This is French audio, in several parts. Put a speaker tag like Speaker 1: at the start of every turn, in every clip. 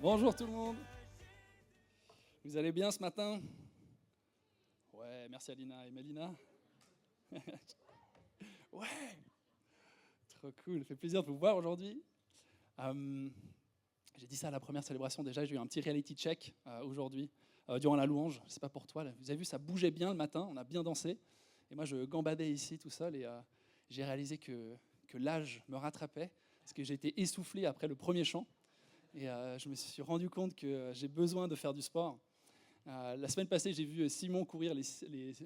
Speaker 1: Bonjour tout le monde. Vous allez bien ce matin? Ouais, merci Alina et Mélina. Ouais, trop cool, ça fait plaisir de vous voir aujourd'hui. J'ai dit ça à la première célébration déjà, j'ai eu un petit reality check aujourd'hui, durant la louange. Je ne sais pas pour toi, là. Vous avez vu, ça bougeait bien le matin, on a bien dansé. Et moi, je gambadais ici tout seul et j'ai réalisé que l'âge me rattrapait parce que j'ai été essoufflé après le premier chant. Et je me suis rendu compte que j'ai besoin de faire du sport. La semaine passée, j'ai vu Simon courir le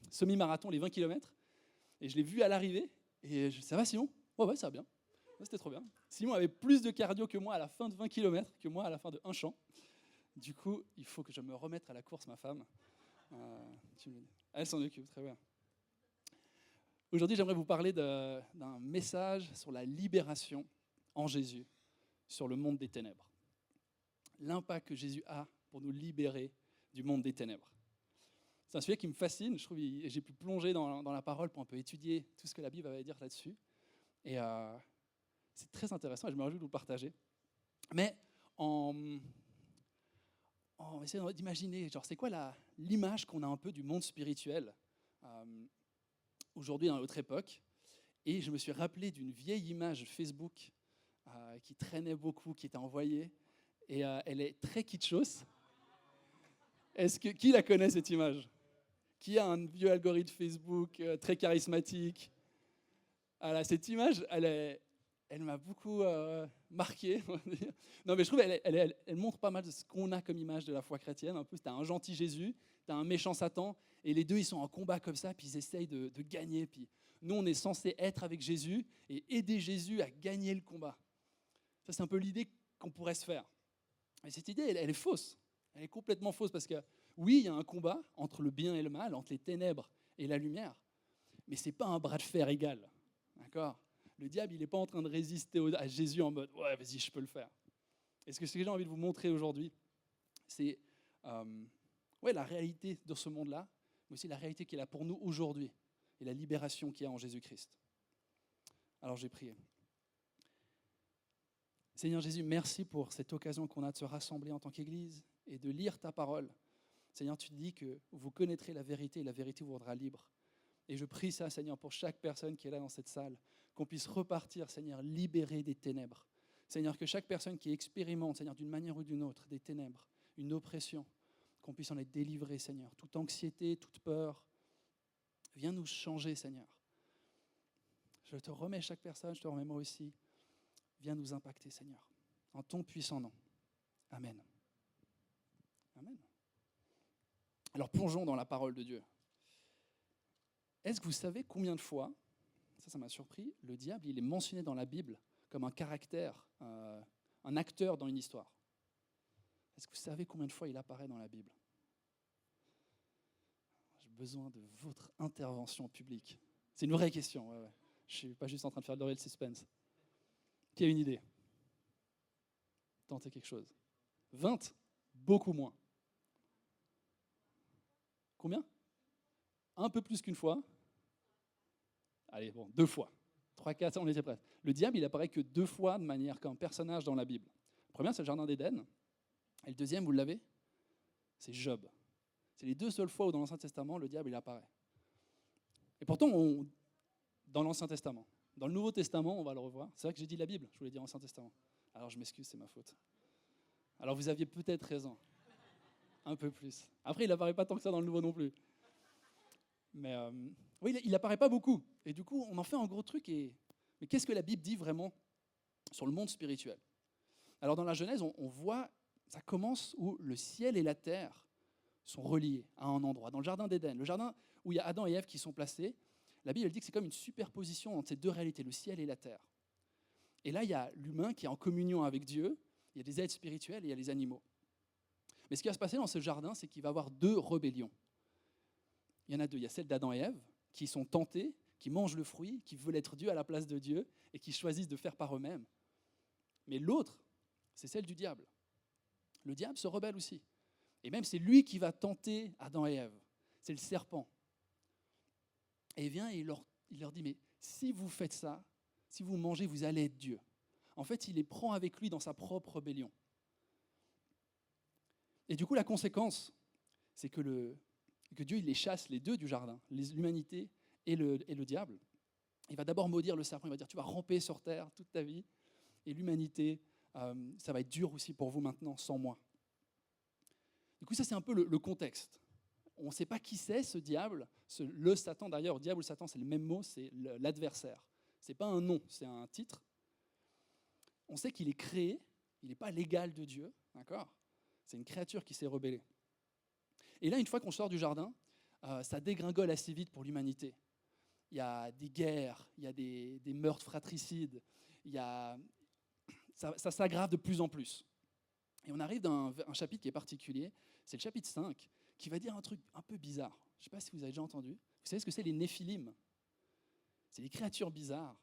Speaker 1: semi-marathon, les 20 km. Et je l'ai vu à l'arrivée. Et ça va Simon? Ouais, ça va bien. Ouais, c'était trop bien. Simon avait plus de cardio que moi à la fin de 20 km que moi à la fin de un chant. Du coup, il faut que je me remette à la course, ma femme. Elle s'en occupe, très bien. Aujourd'hui, j'aimerais vous parler d'un message sur la libération en Jésus sur le monde des ténèbres. L'impact que Jésus a pour nous libérer du monde des ténèbres. C'est un sujet qui me fascine, je trouve, et j'ai pu plonger dans la parole pour un peu étudier tout ce que la Bible va dire là-dessus. Et c'est très intéressant et je me réjouis de vous le partager. Mais en essayant d'imaginer, genre, c'est quoi l'image qu'on a un peu du monde spirituel aujourd'hui dans notre époque. Et je me suis rappelé d'une vieille image Facebook qui traînait beaucoup, qui était envoyée. Et elle est très kitschos. Qui la connaît, cette image? Qui a un vieux algorithme Facebook très charismatique? Alors, cette image, elle m'a beaucoup marqué. Non, mais je trouve qu'elle montre pas mal de ce qu'on a comme image de la foi chrétienne. En plus, tu as un gentil Jésus, tu as un méchant Satan, et les deux, ils sont en combat comme ça, puis ils essayent de gagner. Puis nous, on est censé être avec Jésus et aider Jésus à gagner le combat. Ça, c'est un peu l'idée qu'on pourrait se faire. Et cette idée, elle est fausse. Elle est complètement fausse parce que, oui, il y a un combat entre le bien et le mal, entre les ténèbres et la lumière, mais ce n'est pas un bras de fer égal. D'accord? Le diable, il n'est pas en train de résister à Jésus en mode « ouais, vas-y, je peux le faire ». Et ce que j'ai envie de vous montrer aujourd'hui, c'est la réalité de ce monde-là, mais aussi la réalité qu'il a pour nous aujourd'hui et la libération qu'il y a en Jésus-Christ. Alors, j'ai prié. Seigneur Jésus, merci pour cette occasion qu'on a de se rassembler en tant qu'Église et de lire ta parole. Seigneur, tu dis que vous connaîtrez la vérité et la vérité vous rendra libre. Et je prie ça, Seigneur, pour chaque personne qui est là dans cette salle, qu'on puisse repartir, Seigneur, libéré des ténèbres. Seigneur, que chaque personne qui expérimente, Seigneur, d'une manière ou d'une autre, des ténèbres, une oppression, qu'on puisse en être délivré, Seigneur. Toute anxiété, toute peur, viens nous changer, Seigneur. Je te remets chaque personne, je te remets moi aussi. Viens nous impacter, Seigneur, en ton puissant nom. Amen. Amen. Alors plongeons dans la parole de Dieu. Est-ce que vous savez combien de fois, ça m'a surpris, le diable il est mentionné dans la Bible comme un caractère, un acteur dans une histoire? Est-ce que vous savez combien de fois il apparaît dans la Bible? J'ai besoin de votre intervention publique. C'est une vraie question. Ouais. Je ne suis pas juste en train de faire dorer le suspense. Qui a une idée? Tentez quelque chose. 20? Beaucoup moins. Combien? Un peu plus qu'une fois. Allez, bon, 2 fois. 3, 4, on était prêts. Le diable, il apparaît que 2 fois de manière qu'un personnage dans la Bible. Le premier, c'est le Jardin d'Éden. Et le deuxième, vous l'avez? C'est Job. C'est les 2 seules fois où dans l'Ancien Testament, le diable, il apparaît. Et pourtant, dans l'Ancien Testament. Dans le Nouveau Testament, on va le revoir. C'est vrai que j'ai dit la Bible, je voulais dire l'Ancien Testament. Alors je m'excuse, c'est ma faute. Alors vous aviez peut-être raison. Un peu plus. Après, il n'apparaît pas tant que ça dans le Nouveau non plus. Mais oui, il n'apparaît pas beaucoup. Et du coup, on en fait un gros truc. Mais qu'est-ce que la Bible dit vraiment sur le monde spirituel? Alors dans la Genèse, on voit, ça commence où le ciel et la terre sont reliés à un endroit. Dans le Jardin d'Éden, le jardin où il y a Adam et Ève qui sont placés, la Bible elle dit que c'est comme une superposition entre ces 2 réalités, le ciel et la terre. Et là, il y a l'humain qui est en communion avec Dieu, il y a des êtres spirituels et il y a les animaux. Mais ce qui va se passer dans ce jardin, c'est qu'il va y avoir 2 rébellions. Il y en a 2. Il y a celle d'Adam et Ève, qui sont tentés, qui mangent le fruit, qui veulent être Dieu à la place de Dieu et qui choisissent de faire par eux-mêmes. Mais l'autre, c'est celle du diable. Le diable se rebelle aussi. Et même c'est lui qui va tenter Adam et Ève. C'est le serpent. Et il vient et il leur dit, mais si vous faites ça, si vous mangez, vous allez être Dieu. en fait, il les prend avec lui dans sa propre rébellion. Et du coup, la conséquence, c'est que Dieu il les chasse, les deux du jardin, l'humanité et le diable. Il va d'abord maudire le serpent, il va dire, tu vas ramper sur terre toute ta vie, et l'humanité, ça va être dur aussi pour vous maintenant, sans moi. Du coup, ça, c'est un peu le contexte. On ne sait pas qui c'est, ce diable, le Satan. D'ailleurs, diable ou Satan, c'est le même mot, c'est l'adversaire. Ce n'est pas un nom, c'est un titre. On sait qu'il est créé, il n'est pas l'égal de Dieu, d'accord ? C'est une créature qui s'est rebellée. Et là, une fois qu'on sort du jardin, ça dégringole assez vite pour l'humanité. Il y a des guerres, il y a des meurtres fratricides, ça s'aggrave de plus en plus. Et on arrive dans un chapitre qui est particulier, c'est le chapitre 5, qui va dire un truc un peu bizarre. Je ne sais pas si vous avez déjà entendu. Vous savez ce que c'est les Néphilim ? C'est des créatures bizarres.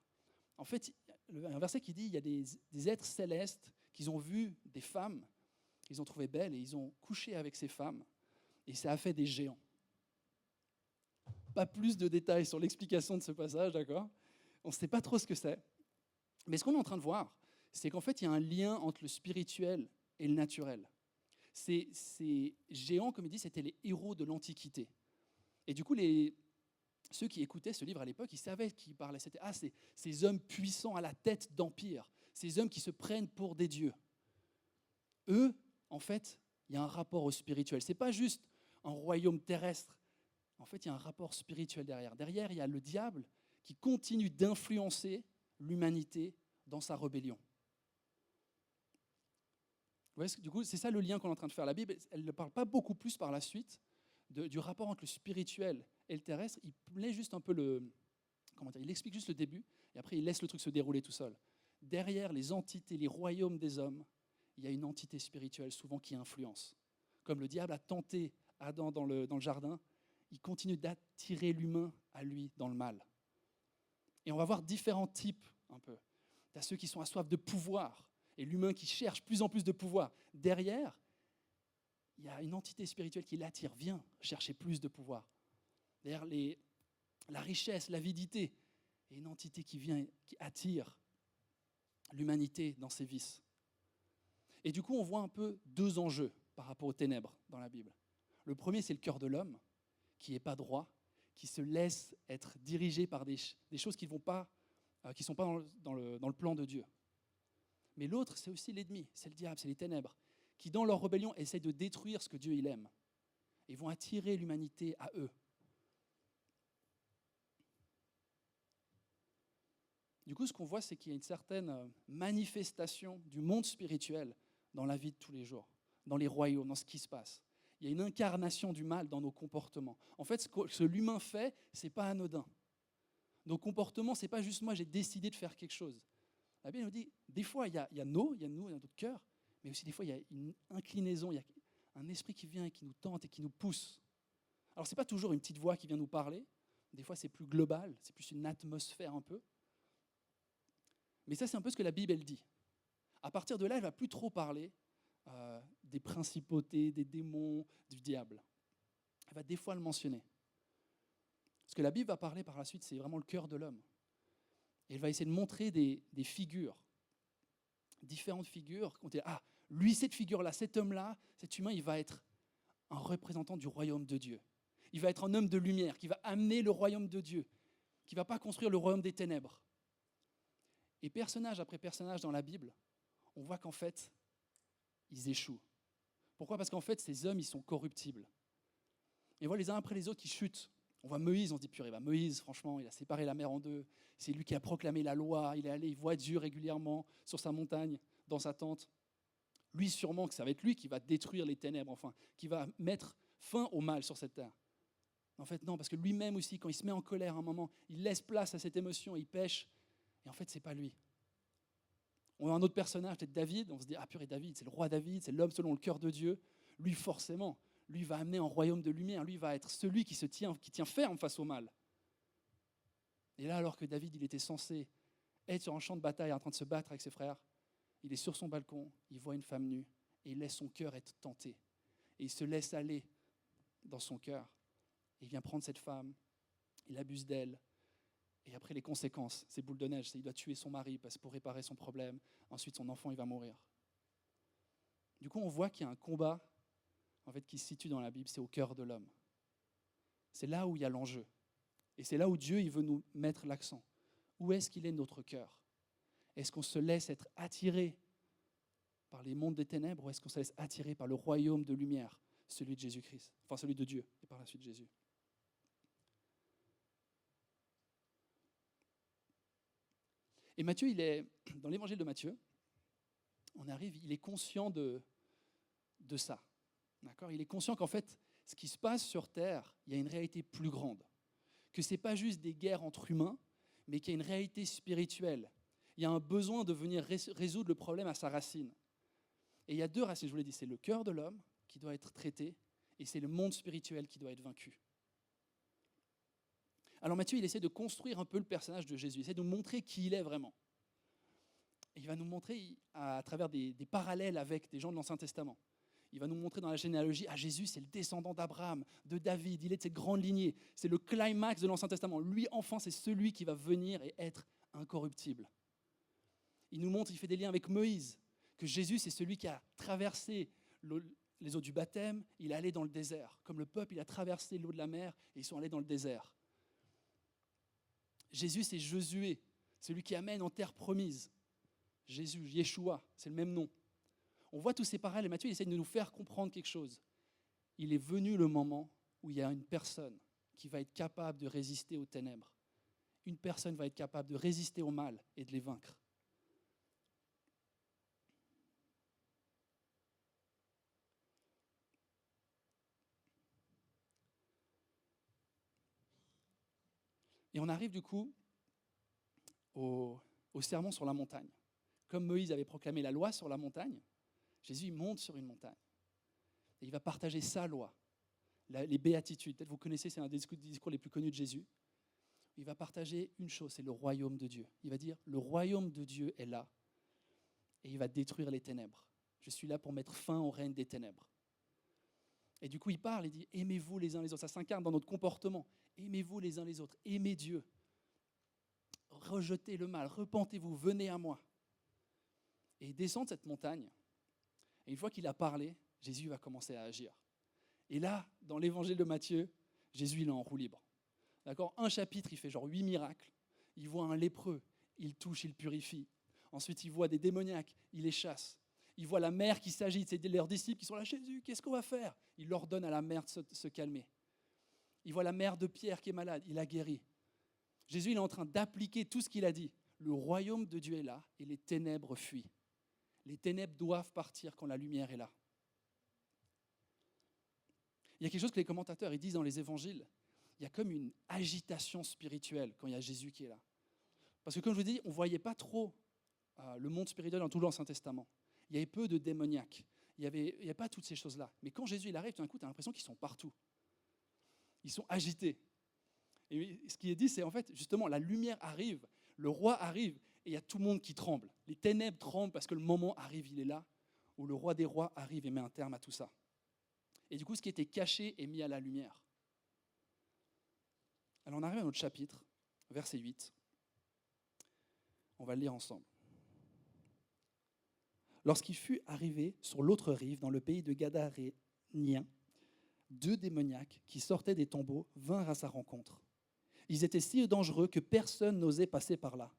Speaker 1: En fait, un verset qui dit il y a des êtres célestes qui ont vu des femmes, qu'ils ont trouvées belles, et ils ont couché avec ces femmes, et ça a fait des géants. Pas plus de détails sur l'explication de ce passage, d'accord ? On ne sait pas trop ce que c'est. Mais ce qu'on est en train de voir, c'est qu'en fait, il y a un lien entre le spirituel et le naturel. Ces géants, comme il dit, c'était les héros de l'Antiquité. Et du coup, ceux qui écoutaient ce livre à l'époque, ils savaient de qui il parlait. C'était ces hommes puissants à la tête d'empire, ces hommes qui se prennent pour des dieux. Eux, en fait, il y a un rapport au spirituel. Ce n'est pas juste un royaume terrestre. En fait, il y a un rapport spirituel derrière. Derrière, il y a le diable qui continue d'influencer l'humanité dans sa rébellion. Vous voyez, du coup, c'est ça le lien qu'on est en train de faire. La Bible, elle ne parle pas beaucoup plus par la suite du rapport entre le spirituel et le terrestre. Il met juste un peu il explique juste le début, et après il laisse le truc se dérouler tout seul. Derrière les entités, les royaumes des hommes, il y a une entité spirituelle souvent qui influence. Comme le diable a tenté Adam dans le jardin, il continue d'attirer l'humain à lui dans le mal. Et on va voir différents types un peu. Tu as ceux qui sont à soif de pouvoir, et l'humain qui cherche plus en plus de pouvoir. Derrière, il y a une entité spirituelle qui l'attire. Viens chercher plus de pouvoir. Derrière la richesse, l'avidité, et une entité qui vient, qui attire l'humanité dans ses vices. Et du coup, on voit un peu deux enjeux par rapport aux ténèbres dans la Bible. Le premier, c'est le cœur de l'homme, qui n'est pas droit, qui se laisse être dirigé par des choses qui ne sont pas dans le plan de Dieu. Mais l'autre, c'est aussi l'ennemi, c'est le diable, c'est les ténèbres, qui dans leur rébellion essayent de détruire ce que Dieu il aime. Et vont attirer l'humanité à eux. Du coup, ce qu'on voit, c'est qu'il y a une certaine manifestation du monde spirituel dans la vie de tous les jours, dans les royaumes, dans ce qui se passe. Il y a une incarnation du mal dans nos comportements. En fait, ce que l'humain fait, ce n'est pas anodin. Nos comportements, ce n'est pas juste moi, j'ai décidé de faire quelque chose. La Bible nous dit, des fois, il y a nous, il y a notre cœur, mais aussi des fois, il y a une inclinaison, il y a un esprit qui vient et qui nous tente et qui nous pousse. Alors, ce n'est pas toujours une petite voix qui vient nous parler. Des fois, c'est plus global, c'est plus une atmosphère un peu. Mais ça, c'est un peu ce que la Bible, elle dit. À partir de là, elle ne va plus trop parler des principautés, des démons, du diable. Elle va des fois le mentionner. Ce que la Bible va parler par la suite, c'est vraiment le cœur de l'homme. Et elle va essayer de montrer des figures, différentes figures. On dit, lui, cette figure-là, cet homme-là, cet humain, il va être un représentant du royaume de Dieu. Il va être un homme de lumière qui va amener le royaume de Dieu, qui ne va pas construire le royaume des ténèbres. Et personnage après personnage dans la Bible, on voit qu'en fait, ils échouent. Pourquoi ? Parce qu'en fait, ces hommes, ils sont corruptibles. Et on voit les uns après les autres qui chutent. On voit Moïse, on se dit, purée, Moïse, franchement, il a séparé la mer en deux. C'est lui qui a proclamé la loi. Il est allé, il voit Dieu régulièrement sur sa montagne, dans sa tente. Lui, sûrement que ça va être lui qui va détruire les ténèbres, enfin, qui va mettre fin au mal sur cette terre. En fait, non, parce que lui-même aussi, quand il se met en colère à un moment, il laisse place à cette émotion, il pêche. Et en fait, ce n'est pas lui. On a un autre personnage, peut-être David. On se dit, purée, David, c'est le roi David, c'est l'homme selon le cœur de Dieu. Lui, forcément, lui va amener un royaume de lumière. Lui va être celui qui tient ferme face au mal. Et là, alors que David, il était censé être sur un champ de bataille en train de se battre avec ses frères, il est sur son balcon, il voit une femme nue et il laisse son cœur être tenté. Et il se laisse aller dans son cœur. Et il vient prendre cette femme, il abuse d'elle. Et après, les conséquences, c'est boule de neige. Il doit tuer son mari pour réparer son problème. Ensuite, son enfant, il va mourir. Du coup, on voit qu'il y a un combat en fait, qui se situe dans la Bible, c'est au cœur de l'homme. C'est là où il y a l'enjeu. Et c'est là où Dieu il veut nous mettre l'accent. Où est-ce qu'il est notre cœur? Est-ce qu'on se laisse être attiré par les mondes des ténèbres ou est-ce qu'on se laisse attirer par le royaume de lumière, celui de Jésus-Christ, enfin celui de Dieu et par la suite Jésus? Et Matthieu, dans l'évangile de Matthieu, il est conscient de ça. D'accord? Il est conscient qu'en fait, ce qui se passe sur Terre, il y a une réalité plus grande. Que ce n'est pas juste des guerres entre humains, mais qu'il y a une réalité spirituelle. Il y a un besoin de venir résoudre le problème à sa racine. Et il y a deux racines, je vous l'ai dit, c'est le cœur de l'homme qui doit être traité, et c'est le monde spirituel qui doit être vaincu. Alors Matthieu, il essaie de construire un peu le personnage de Jésus, il essaie de nous montrer qui il est vraiment. Et il va nous montrer à travers des parallèles avec des gens de l'Ancien Testament. Il va nous montrer dans la généalogie, Jésus, c'est le descendant d'Abraham, de David, il est de cette grande lignée. C'est le climax de l'Ancien Testament. Lui, enfin, c'est celui qui va venir et être incorruptible. Il nous montre, il fait des liens avec Moïse, que Jésus, c'est celui qui a traversé les eaux du baptême, il est allé dans le désert. Comme le peuple, il a traversé l'eau de la mer et ils sont allés dans le désert. Jésus, c'est Josué, celui qui amène en terre promise. Jésus, Yeshua, c'est le même nom. On voit tous ces parallèles et Matthieu essaie de nous faire comprendre quelque chose. Il est venu le moment où il y a une personne qui va être capable de résister aux ténèbres. Une personne va être capable de résister au mal et de les vaincre. Et on arrive du coup au sermon sur la montagne. Comme Moïse avait proclamé la loi sur la montagne, Jésus il monte sur une montagne et il va partager sa loi, les béatitudes. Peut-être vous connaissez, c'est un des discours les plus connus de Jésus. Il va partager une chose, c'est le royaume de Dieu. Il va dire, le royaume de Dieu est là et il va détruire les ténèbres. Je suis là pour mettre fin au règne des ténèbres. Et du coup, il parle, il dit, aimez-vous les uns les autres. Ça s'incarne dans notre comportement. Aimez-vous les uns les autres, aimez Dieu. Rejetez le mal, repentez-vous, venez à moi. Et il descend de cette montagne. Et une fois qu'il a parlé, Jésus va commencer à agir. Et là, dans l'évangile de Matthieu, Jésus il est en roue libre. D'accord? Un chapitre, il fait genre 8 miracles. Il voit un lépreux, il touche, il purifie. Ensuite, il voit des démoniaques, il les chasse. Il voit la mer qui s'agite, c'est leurs disciples qui sont là, Jésus, qu'est-ce qu'on va faire? Il ordonne à la mer de se calmer. Il voit la mère de Pierre qui est malade, il la guérit. Jésus il est en train d'appliquer tout ce qu'il a dit. Le royaume de Dieu est là et les ténèbres fuient. Les ténèbres doivent partir quand la lumière est là. Il y a quelque chose que les commentateurs ils disent dans les évangiles. Il y a comme une agitation spirituelle quand il y a Jésus qui est là. Parce que comme je vous dis, on ne voyait pas trop le monde spirituel dans tout l'Ancien Testament. Il y avait peu de démoniaques. Il n'y avait pas toutes ces choses-là. Mais quand Jésus il arrive, tout d'un coup, tu as l'impression qu'ils sont partout. Ils sont agités. Et ce qui est dit, c'est en fait, justement, la lumière arrive, le roi arrive, et il y a tout le monde qui tremble. Les ténèbres tremblent parce que le moment arrive, il est là, où le roi des rois arrive et met un terme à tout ça. Et du coup, ce qui était caché est mis à la lumière. Alors on arrive à notre chapitre, verset 8. On va le lire ensemble. Lorsqu'il fut arrivé sur l'autre rive, dans le pays de Gadaréniens, 2 démoniaques qui sortaient des tombeaux vinrent à sa rencontre. Ils étaient si dangereux que personne n'osait passer par là.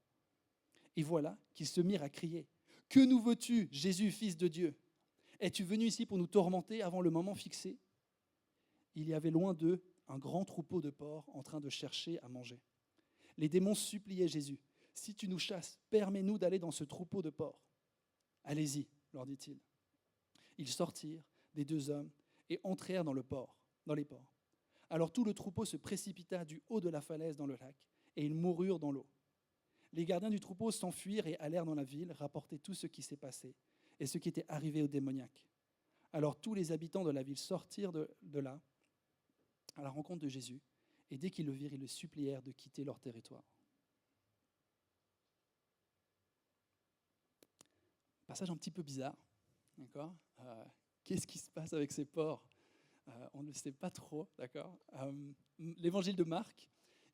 Speaker 1: Et voilà qu'ils se mirent à crier. « Que nous veux-tu, Jésus, fils de Dieu? Es-tu venu ici pour nous tourmenter avant le moment fixé ?» Il y avait loin d'eux un grand troupeau de porcs en train de chercher à manger. Les démons suppliaient Jésus. « Si tu nous chasses, permets-nous d'aller dans ce troupeau de porcs. » « Allez-y, leur dit-il. Ils sortirent des 2 hommes et entrèrent dans les porcs. Alors tout le troupeau se précipita du haut de la falaise dans le lac, et ils moururent dans l'eau. Les gardiens du troupeau s'enfuirent et allèrent dans la ville rapporter tout ce qui s'est passé et ce qui était arrivé aux démoniaques. Alors tous les habitants de la ville sortirent de là à la rencontre de Jésus, et dès qu'ils le virent, ils le supplièrent de quitter leur territoire. Passage un petit peu bizarre, d'accord? Qu'est-ce qui se passe avec ces porcs? On ne le sait pas trop, d'accord? L'évangile de Marc,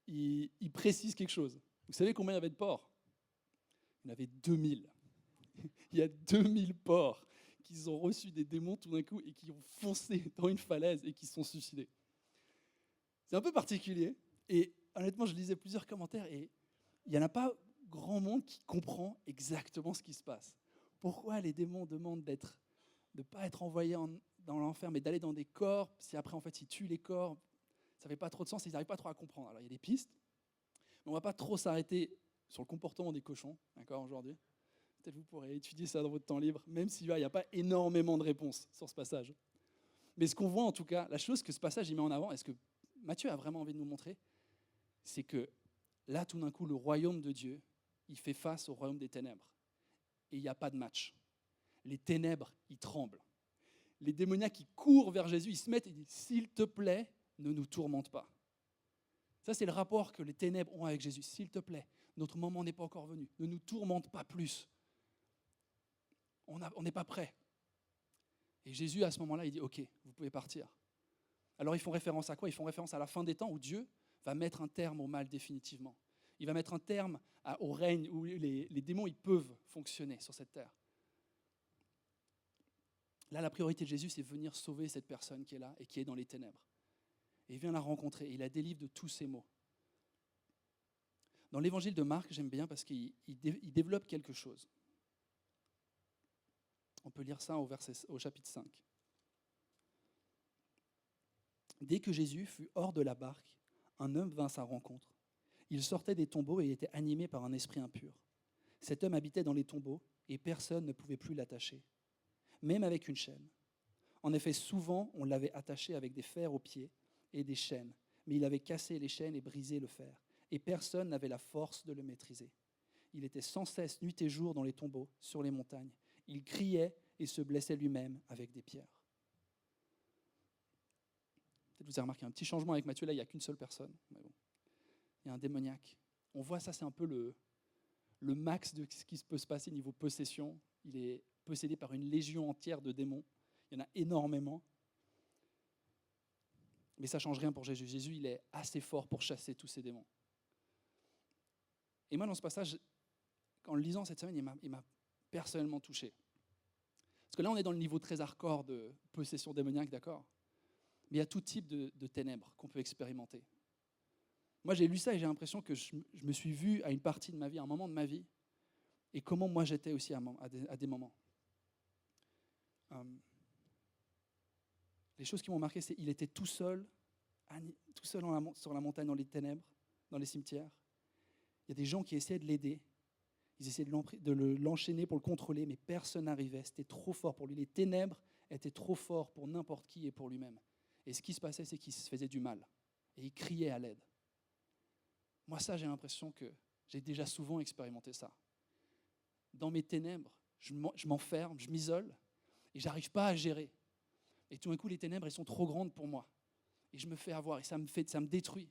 Speaker 1: il précise quelque chose. Vous savez combien il y avait de porcs? Il y en avait 2000. Il y a 2000 porcs qui ont reçu des démons tout d'un coup et qui ont foncé dans une falaise et qui se sont suicidés. C'est un peu particulier. Et honnêtement, je lisais plusieurs commentaires et il n'y en a pas grand monde qui comprend exactement ce qui se passe. Pourquoi les démons demandent de ne pas être envoyés dans l'enfer, mais d'aller dans des corps, si après, en fait, ils tuent les corps, ça ne fait pas trop de sens, ils n'arrivent pas trop à comprendre. Alors, il y a des pistes, mais on ne va pas trop s'arrêter sur le comportement des cochons, d'accord, aujourd'hui. Peut-être vous pourrez étudier ça dans votre temps libre, même s'il n'y a pas énormément de réponses sur ce passage. Mais ce qu'on voit, en tout cas, la chose que ce passage il met en avant, et ce que Matthieu a vraiment envie de nous montrer, c'est que là, tout d'un coup, le royaume de Dieu, il fait face au royaume des ténèbres. Et il n'y a pas de match. Les ténèbres, ils tremblent. Les démoniaques, ils courent vers Jésus, ils se mettent et disent « S'il te plaît, ne nous tourmente pas ». Ça, c'est le rapport que les ténèbres ont avec Jésus. « S'il te plaît, notre moment n'est pas encore venu. Ne nous tourmente pas plus. On n'est pas prêt. » Et Jésus, à ce moment-là, il dit « Ok, vous pouvez partir. » Alors, ils font référence à quoi? Ils font référence à la fin des temps où Dieu va mettre un terme au mal définitivement. Il va mettre un terme au règne où les démons ils peuvent fonctionner sur cette terre. Là, la priorité de Jésus, c'est venir sauver cette personne qui est là et qui est dans les ténèbres. Et il vient la rencontrer et il la délivre de tous ses maux. Dans l'évangile de Marc, j'aime bien parce qu'il développe quelque chose. On peut lire ça au chapitre 5. Dès que Jésus fut hors de la barque, un homme vint à sa rencontre. Il sortait des tombeaux et était animé par un esprit impur. Cet homme habitait dans les tombeaux et personne ne pouvait plus l'attacher, même avec une chaîne. En effet, souvent, on l'avait attaché avec des fers aux pieds et des chaînes, mais il avait cassé les chaînes et brisé le fer, et personne n'avait la force de le maîtriser. Il était sans cesse, nuit et jour, dans les tombeaux, sur les montagnes. Il criait et se blessait lui-même avec des pierres. Peut-être vous avez remarqué un petit changement avec Matthieu, là, il n'y a qu'une seule personne. Mais bon. Il y a un démoniaque. On voit ça, c'est un peu le max de ce qui peut se passer niveau possession. Il est possédé par une légion entière de démons. Il y en a énormément. Mais ça ne change rien pour Jésus. Jésus, il est assez fort pour chasser tous ces démons. Et moi, dans ce passage, en le lisant cette semaine, il m'a personnellement touché. Parce que là, on est dans le niveau très hardcore de possession démoniaque, d'accord? Mais il y a tout type de ténèbres qu'on peut expérimenter. Moi, j'ai lu ça et j'ai l'impression que je me suis vu à une partie de ma vie, à un moment de ma vie, et comment moi j'étais aussi à des moments. Les choses qui m'ont marqué, c'est qu'il était tout seul sur la montagne, dans les ténèbres, dans les cimetières. Il y a des gens qui essayaient de l'aider, ils essayaient de l'enchaîner pour le contrôler, mais personne n'arrivait, c'était trop fort pour lui. Les ténèbres étaient trop forts pour n'importe qui et pour lui-même. Et ce qui se passait, c'est qu'il se faisait du mal, et il criait à l'aide. Moi, ça, j'ai l'impression que j'ai déjà souvent expérimenté ça. Dans mes ténèbres, je m'enferme, je m'isole, et je n'arrive pas à gérer. Et tout d'un coup, les ténèbres, elles sont trop grandes pour moi. Et je me fais avoir, et ça me détruit.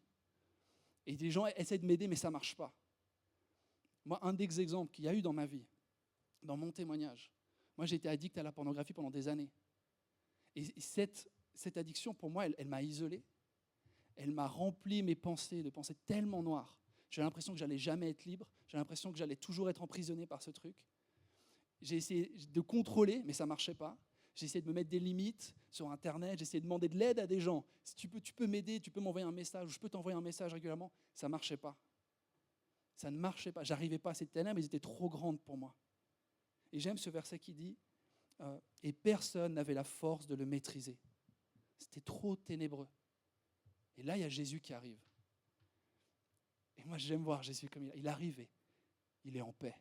Speaker 1: Et des gens essaient de m'aider, mais ça ne marche pas. Moi, un des exemples qu'il y a eu dans ma vie, dans mon témoignage, moi, j'ai été addict à la pornographie pendant des années. Et cette addiction, pour moi, elle m'a isolé. Elle m'a rempli mes pensées, de pensées tellement noires. J'ai l'impression que j'allais jamais être libre. J'ai l'impression que j'allais toujours être emprisonné par ce truc. J'ai essayé de contrôler, mais ça ne marchait pas. J'ai essayé de me mettre des limites sur Internet. J'ai essayé de demander de l'aide à des gens. Si tu peux m'aider, tu peux m'envoyer un message, ou je peux t'envoyer un message régulièrement. Ça ne marchait pas. Ça ne marchait pas. J'arrivais pas à ces ténèbres, elles étaient trop grandes pour moi. Et j'aime ce verset qui dit « Et personne n'avait la force de le maîtriser. » C'était trop ténébreux. Et là, il y a Jésus qui arrive. Et moi, j'aime voir Jésus comme il arrive et il est en paix.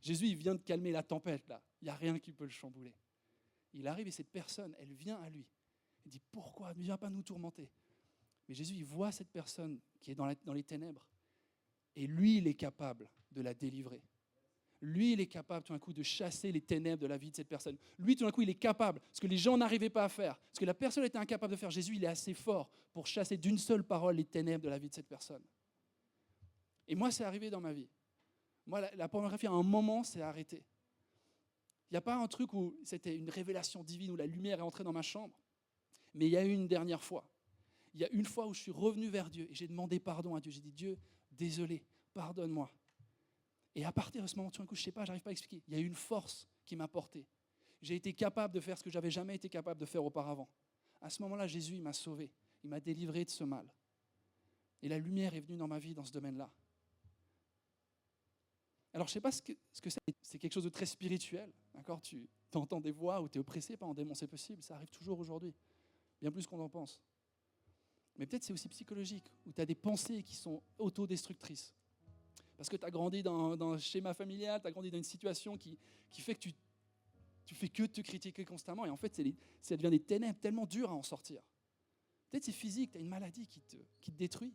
Speaker 1: Jésus, il vient de calmer la tempête, là. Il n'y a rien qui peut le chambouler. Il arrive et cette personne, elle vient à lui. Elle dit, pourquoi? Ne viens pas nous tourmenter. Mais Jésus, il voit cette personne qui est dans les ténèbres. Et lui, il est capable de la délivrer. Lui, il est capable tout d'un coup de chasser les ténèbres de la vie de cette personne. Lui, tout d'un coup, il est capable, ce que les gens n'arrivaient pas à faire, ce que la personne était incapable de faire. Jésus, il est assez fort pour chasser d'une seule parole les ténèbres de la vie de cette personne. Et moi, c'est arrivé dans ma vie. Moi, la pornographie, à un moment, s'est arrêtée. Il n'y a pas un truc où c'était une révélation divine, où la lumière est entrée dans ma chambre, mais il y a eu une dernière fois. Il y a une fois où je suis revenu vers Dieu et j'ai demandé pardon à Dieu. J'ai dit, Dieu, désolé, pardonne-moi. Et à partir de ce moment, tout d'un coup, je ne sais pas, je n'arrive pas à expliquer. Il y a eu une force qui m'a porté. J'ai été capable de faire ce que je n'avais jamais été capable de faire auparavant. À ce moment-là, Jésus, il m'a sauvé. Il m'a délivré de ce mal. Et la lumière est venue dans ma vie dans ce domaine-là. Alors, je ne sais pas ce que c'est. C'est quelque chose de très spirituel. D'accord ? Tu entends des voix où tu es oppressé par un démon, c'est possible. Ça arrive toujours aujourd'hui. Bien plus qu'on en pense. Mais peut-être c'est aussi psychologique, où tu as des pensées qui sont autodestructrices. Parce que tu as grandi dans un schéma familial, tu as grandi dans une situation qui fait que tu fais que te critiquer constamment. Et en fait, ça devient des ténèbres tellement dures à en sortir. Peut-être c'est physique, tu as une maladie qui te détruit.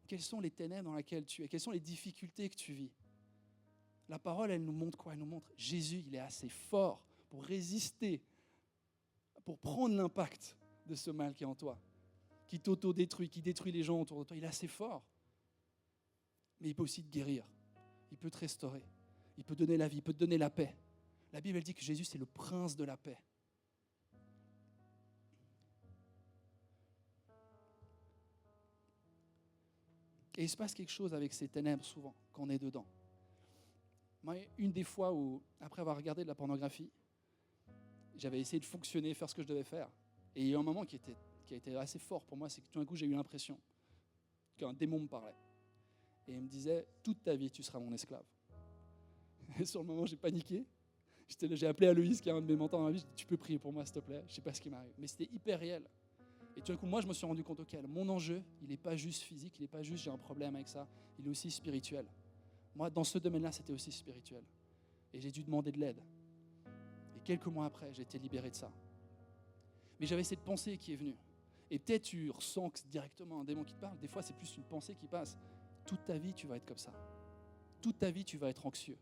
Speaker 1: Quelles sont les ténèbres dans lesquelles tu es ? Quelles sont les difficultés que tu vis ? La parole, elle nous montre quoi ? Elle nous montre Jésus, il est assez fort pour résister, pour prendre l'impact de ce mal qui est en toi, qui t'auto-détruit, qui détruit les gens autour de toi. Il est assez fort. Mais il peut aussi te guérir. Il peut te restaurer. Il peut donner la vie, il peut te donner la paix. La Bible, elle dit que Jésus, c'est le prince de la paix. Et il se passe quelque chose avec ces ténèbres souvent, quand on est dedans. Moi, une des fois où, après avoir regardé de la pornographie, j'avais essayé de fonctionner, faire ce que je devais faire. Et il y a eu un moment qui a été assez fort pour moi, c'est que tout d'un coup, j'ai eu l'impression qu'un démon me parlait. Et il me disait, toute ta vie, tu seras mon esclave. Et sur le moment, j'ai paniqué. J'ai appelé Aloïs, qui est un de mes mentors dans ma vie. J'ai dit, tu peux prier pour moi, s'il te plaît. Je ne sais pas ce qui m'arrive. Mais c'était hyper réel. Et tout d'un coup, moi, je me suis rendu compte, ok, mon enjeu, il n'est pas juste physique, il n'est pas juste j'ai un problème avec ça, il est aussi spirituel. Moi, dans ce domaine-là, c'était aussi spirituel. Et j'ai dû demander de l'aide. Et quelques mois après, j'ai été libéré de ça. Mais j'avais cette pensée qui est venue. Et peut-être tu ressens que c'est directement un démon qui te parle. Des fois, c'est plus une pensée qui passe. Toute ta vie, tu vas être comme ça. Toute ta vie, tu vas être anxieux.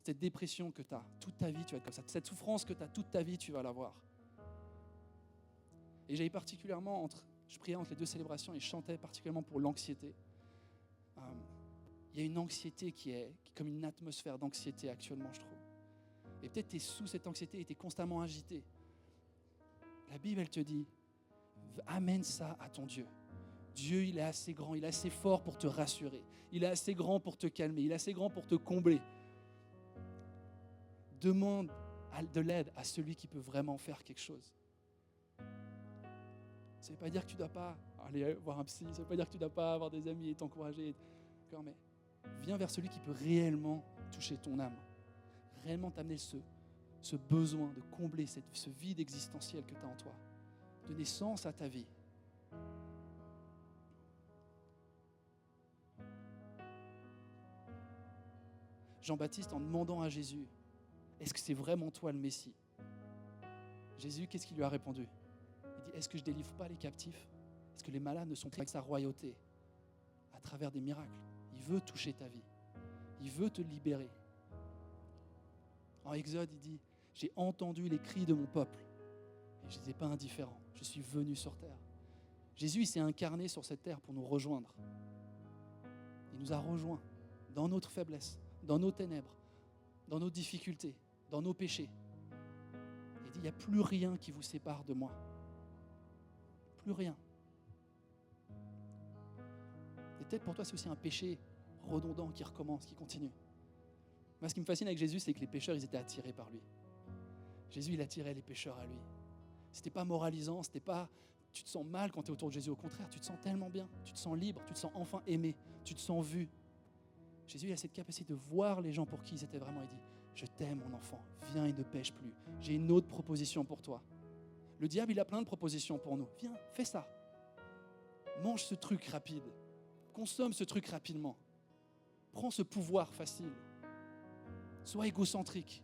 Speaker 1: Cette dépression que tu as, toute ta vie, tu vas être comme ça. Cette souffrance que tu as, toute ta vie, tu vas l'avoir. Et j'avais particulièrement, je priais entre les deux célébrations et je chantais particulièrement pour l'anxiété. Il y a une anxiété qui est comme une atmosphère d'anxiété actuellement, je trouve. Et peut-être tu es sous cette anxiété et tu es constamment agité. La Bible, elle te dit, amène ça à ton Dieu. Dieu, il est assez grand, il est assez fort pour te rassurer. Il est assez grand pour te calmer, il est assez grand pour te combler. Demande de l'aide à celui qui peut vraiment faire quelque chose. Ça ne veut pas dire que tu ne dois pas aller voir un psy, ça ne veut pas dire que tu ne dois pas avoir des amis et t'encourager. Mais viens vers celui qui peut réellement toucher ton âme, réellement t'amener ce besoin de combler ce vide existentiel que tu as en toi, donner sens à ta vie. Jean-Baptiste, en demandant à Jésus, est-ce que c'est vraiment toi le Messie ? Jésus, qu'est-ce qu'il lui a répondu ? Il dit, est-ce que je ne délivre pas les captifs ? Est-ce que les malades ne sont pas avec sa royauté à travers des miracles ? Il veut toucher ta vie. Il veut te libérer. En Exode, il dit, j'ai entendu les cris de mon peuple et je n'étais pas indifférent. Je suis venu sur terre. Jésus, il s'est incarné sur cette terre pour nous rejoindre. Il nous a rejoints dans notre faiblesse, dans nos ténèbres, dans nos difficultés, dans nos péchés. Il dit, il n'y a plus rien qui vous sépare de moi. Plus rien. Et peut-être pour toi, c'est aussi un péché redondant qui recommence, qui continue. Moi, ce qui me fascine avec Jésus, c'est que les pécheurs, ils étaient attirés par lui. Jésus, il attirait les pécheurs à lui. C'était pas moralisant, c'était pas tu te sens mal quand tu es autour de Jésus. Au contraire, tu te sens tellement bien, tu te sens libre, tu te sens enfin aimé, tu te sens vu. Jésus, il a cette capacité de voir les gens pour qui ils étaient vraiment. Il dit, je t'aime mon enfant, viens et ne pêche plus. J'ai une autre proposition pour toi. Le diable, il a plein de propositions pour nous. Viens, fais ça. Mange ce truc rapide. Consomme ce truc rapidement. Prends ce pouvoir facile. Sois égocentrique.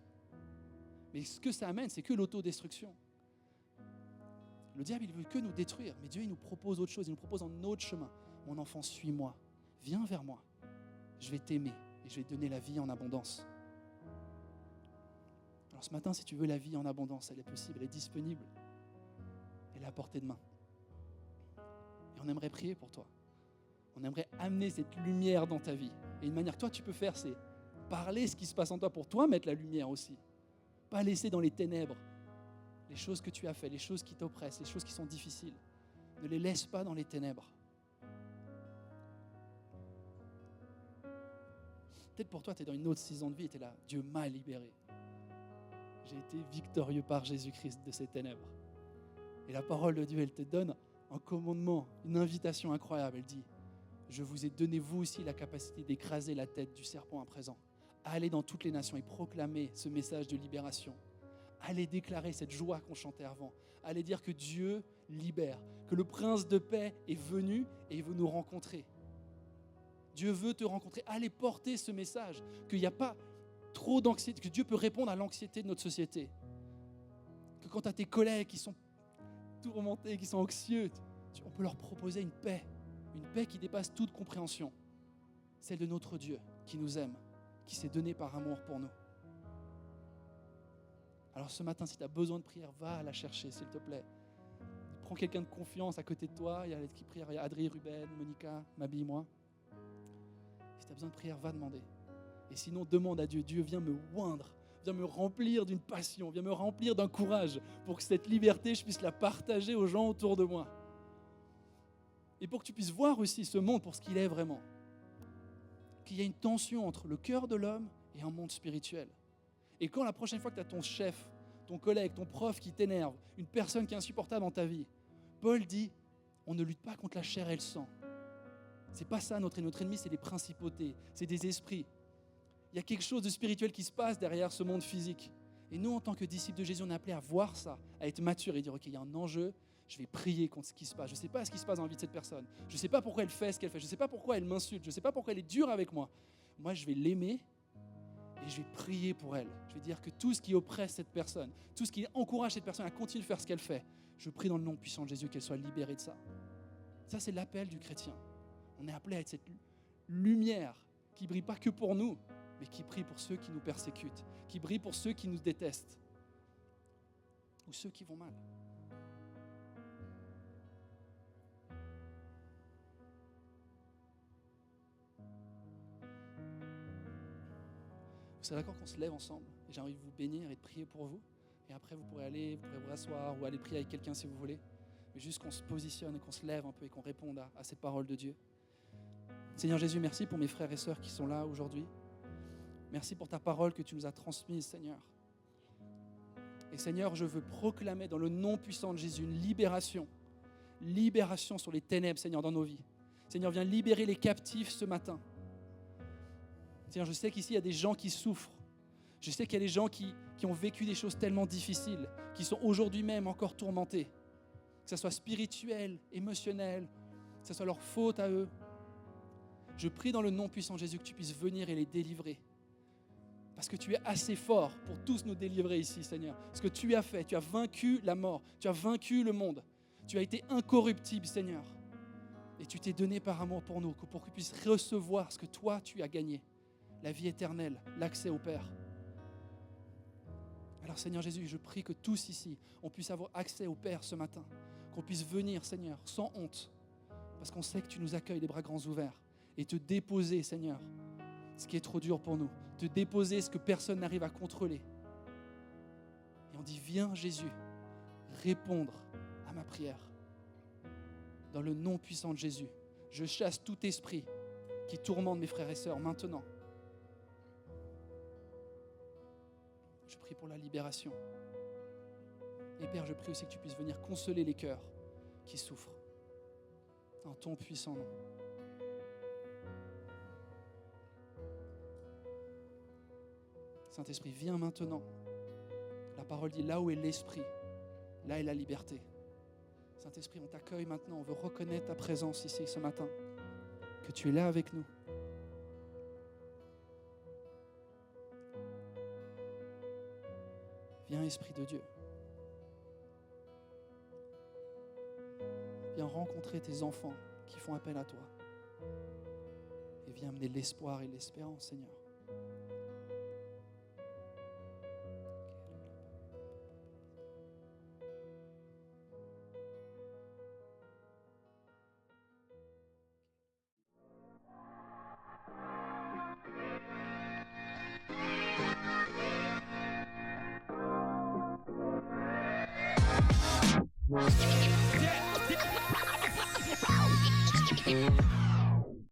Speaker 1: Mais ce que ça amène, c'est que l'autodestruction. Le diable, il ne veut que nous détruire. Mais Dieu, il nous propose autre chose. Il nous propose un autre chemin. Mon enfant, suis-moi. Viens vers moi. Je vais t'aimer et je vais te donner la vie en abondance. Alors ce matin, si tu veux la vie en abondance, elle est possible, elle est disponible. Elle est à portée de main. Et on aimerait prier pour toi. On aimerait amener cette lumière dans ta vie. Et une manière que toi, tu peux faire, c'est parler ce qui se passe en toi pour toi, mettre la lumière aussi. Pas laisser dans les ténèbres les choses que tu as fait, les choses qui t'oppressent, les choses qui sont difficiles. Ne les laisse pas dans les ténèbres. Peut-être pour toi, tu es dans une autre saison de vie et tu es là. Dieu m'a libéré. J'ai été victorieux par Jésus-Christ de ces ténèbres. Et la parole de Dieu, elle te donne un commandement, une invitation incroyable. Elle dit, je vous ai donné vous aussi la capacité d'écraser la tête du serpent à présent. Allez dans toutes les nations et proclamer ce message de libération. Allez déclarer cette joie qu'on chantait avant. Allez dire que Dieu libère, que le prince de paix est venu et il veut nous rencontrer. Dieu veut te rencontrer. Allez porter ce message, qu'il n'y a pas trop d'anxiété, que Dieu peut répondre à l'anxiété de notre société. Que quand tu as tes collègues qui sont tourmentés, qui sont anxieux, on peut leur proposer une paix qui dépasse toute compréhension. Celle de notre Dieu qui nous aime, qui s'est donné par amour pour nous. Alors ce matin, si tu as besoin de prière, va la chercher, s'il te plaît. Prends quelqu'un de confiance à côté de toi. Il y a les qui prient, il y a Adrien, Ruben, Monica, Mabi, moi. Si tu as besoin de prière, va demander. Et sinon, demande à Dieu. Dieu, viens me oindre, viens me remplir d'une passion, viens me remplir d'un courage pour que cette liberté, je puisse la partager aux gens autour de moi. Et pour que tu puisses voir aussi ce monde pour ce qu'il est vraiment. Qu'il y a une tension entre le cœur de l'homme et un monde spirituel. Et quand la prochaine fois que tu as ton chef, ton collègue, ton prof qui t'énerve, une personne qui est insupportable dans ta vie, Paul dit, on ne lutte pas contre la chair et le sang. C'est pas ça notre ennemi, c'est des principautés, c'est des esprits. Il y a quelque chose de spirituel qui se passe derrière ce monde physique. Et nous, en tant que disciples de Jésus, on est appelés à voir ça, à être matures et dire, ok, il y a un enjeu, je vais prier contre ce qui se passe. Je ne sais pas ce qui se passe dans la vie de cette personne. Je ne sais pas pourquoi elle fait ce qu'elle fait. Je ne sais pas pourquoi elle m'insulte. Je ne sais pas pourquoi elle est dure avec moi. Moi, je vais l'aimer et je vais prier pour elle. Je vais dire que tout ce qui oppresse cette personne, tout ce qui encourage cette personne à continuer de faire ce qu'elle fait, je prie dans le nom puissant de Jésus qu'elle soit libérée de ça. Ça, c'est l'appel du chrétien. On est appelé à être cette lumière qui ne brille pas que pour nous, mais qui brille pour ceux qui nous persécutent, qui brille pour ceux qui nous détestent ou ceux qui vont mal. Vous serez d'accord qu'on se lève ensemble et j'ai envie de vous bénir et de prier pour vous. Et après, vous pourrez vous rasseoir ou aller prier avec quelqu'un si vous voulez. Mais juste qu'on se positionne et qu'on se lève un peu et qu'on réponde à cette parole de Dieu. Seigneur Jésus, merci pour mes frères et sœurs qui sont là aujourd'hui. Merci pour ta parole que tu nous as transmise, Seigneur. Et Seigneur, je veux proclamer dans le nom puissant de Jésus une libération. Libération sur les ténèbres, Seigneur, dans nos vies. Seigneur, viens libérer les captifs ce matin. Seigneur, je sais qu'ici, il y a des gens qui souffrent. Je sais qu'il y a des gens qui ont vécu des choses tellement difficiles, qui sont aujourd'hui même encore tourmentés. Que ce soit spirituel, émotionnel, que ce soit leur faute à eux. Je prie dans le nom puissant de Jésus que tu puisses venir et les délivrer. Parce que tu es assez fort pour tous nous délivrer ici, Seigneur. Ce que tu as fait, tu as vaincu la mort, tu as vaincu le monde. Tu as été incorruptible, Seigneur. Et tu t'es donné par amour pour nous, pour qu'on puisse recevoir ce que toi, tu as gagné. La vie éternelle, l'accès au Père. Alors Seigneur Jésus, je prie que tous ici, on puisse avoir accès au Père ce matin. Qu'on puisse venir, Seigneur, sans honte. Parce qu'on sait que tu nous accueilles les bras grands ouverts. Et te déposer, Seigneur, ce qui est trop dur pour nous. Te déposer ce que personne n'arrive à contrôler. Et on dit, viens Jésus, répondre à ma prière. Dans le nom puissant de Jésus, je chasse tout esprit qui tourmente mes frères et sœurs maintenant. Je prie pour la libération. Et Père, je prie aussi que tu puisses venir consoler les cœurs qui souffrent. En ton puissant nom. Saint-Esprit, viens maintenant. La parole dit, là où est l'Esprit, là est la liberté. Saint-Esprit, on t'accueille maintenant. On veut reconnaître ta présence ici ce matin. Que tu es là avec nous. Viens, Esprit de Dieu. Viens rencontrer tes enfants qui font appel à toi. Et viens amener l'espoir et l'espérance, Seigneur.